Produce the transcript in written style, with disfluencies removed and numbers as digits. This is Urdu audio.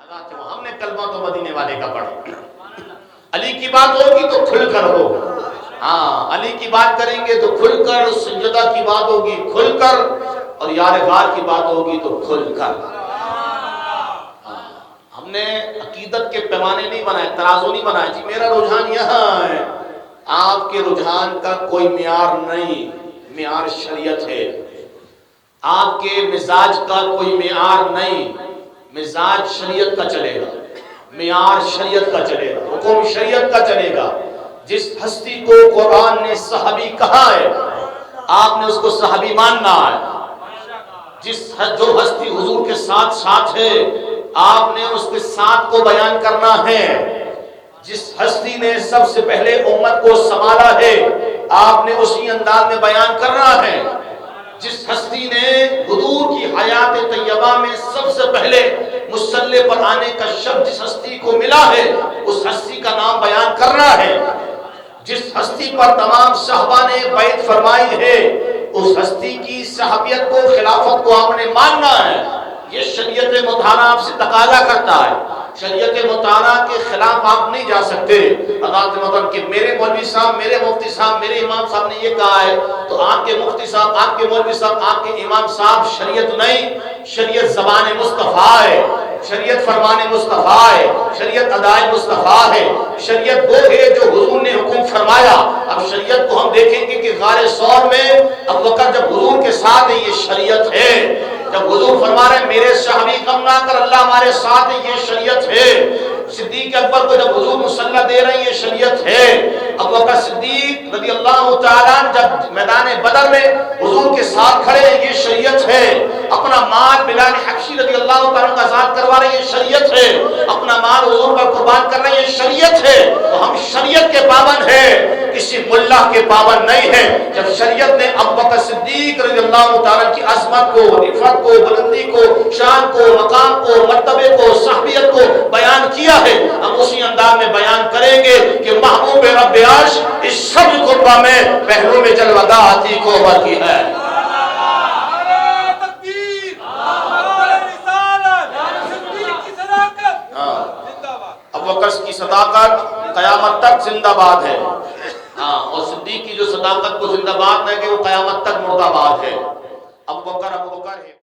ہم نے کلمہ تو مدینے والے کا پڑھا. علی کی بات ہوگی تو کھل کر ہو. ہاں علی کی بات کریں گے تو کھل کر, سجدہ کی بات ہوگی کھل کر, اور یار غار کی بات ہوگی تو کھل کر. ہم نے عقیدت کے پیمانے نہیں بنائے, ترازو نہیں بنائے. جی میرا رجحان یہاں ہے, آپ کے رجحان کا کوئی معیار نہیں, معیار شریعت ہے. آپ کے مزاج کا کوئی معیار نہیں, مزاج شریعت کا چلے گا, معیار شریعت کا چلے گا, حکم شریعت کا چلے گا. جس ہستی کو قرآن نے صحابی کہا ہے, آپ نے اس کو صحابی ماننا ہے. جو ہستی حضور کے ساتھ ساتھ ہے, آپ نے اس کے ساتھ کو بیان کرنا ہے. جس ہستی نے سب سے پہلے امت کو سنبھالا ہے, آپ نے اسی انداز میں بیان کرنا ہے. جس ہستی نے حضور کی حیات طیبہ میں سب سے پہلے مصلی پر آنے کا شب جس ہستی کو ملا ہے, اس ہستی کا نام بیان کرنا ہے. جس ہستی پر تمام صحابہ نے بیعت فرمائی ہے, اس ہستی کی صحابیت کو, خلافت کو آپ نے ماننا ہے. یہ شریعت مطہرہ آپ سے تقاضا کرتا ہے. شریعت مطہرہ کے خلاف آپ نہیں جا سکتے. حضرات محترم کہ میرے مولوی صاحب, میرے مفتی صاحب, میرے امام صاحب نے یہ کہا ہے, تو آپ کے مفتی صاحب, آپ کے مولوی صاحب, آپ کے امام صاحب شریعت نہیں. شریعت زبان مصطفیٰ ہے, شریعت فرمان مصطفیٰ ہے, شریعت ادائے مصطفیٰ ہے. شریعت وہ ہے جو حضور نے حکم فرمایا. اب شریعت کو ہم دیکھیں گے کہ غار ثور میں اب وقت جب حضور کے ساتھ ہے, یہ شریعت ہے. جب حضور فرما رہے ہیں میرے صحابی غم نہ کر, اللہ ہمارے ساتھ ہے, یہ شریعت ہے. صدیق اکبر کو جب حضور مصلی دے رہے ہیں, یہ شریعت ہے. اب وقت صدیق رضی اللہ تعالیٰ جب میدان بدر میں حضور کے ساتھ کھڑے ہیں, یہ شریعت ہے. اپنا مال بلال حبشی رضی اللہ تعالیٰ کا آزاد کروا رہے ہیں, یہ شریعت ہے. اپنا مال حضور پر قربان کر رہے ہیں, یہ شریعت ہے. تو ہم شریعت کے پابند ہیں, کسی ملا کے پابند نہیں ہے. جب شریعت نے ابو بکر صدیق رضی اللہ تعالیٰ کی عظمت کو, عفت کو, بلندی کو, شان کو, مقام کو, مرتبے کو, صحبیت کو بیان کیا ہے, ہم اسی انداز میں بیان کریں گے کہ محبوب رب عرش اس سب قربہ میں پہلو میں جلوہ عتیق و عمر کی ہے. ابو بکر کی صداقت قیامت تک زندہ باد ہے. ہاں, اور صدیق کی جو صداقت کو زندہ باد ہے کہ وہ قیامت تک مردہ باد ہے. ابو بکر ہے.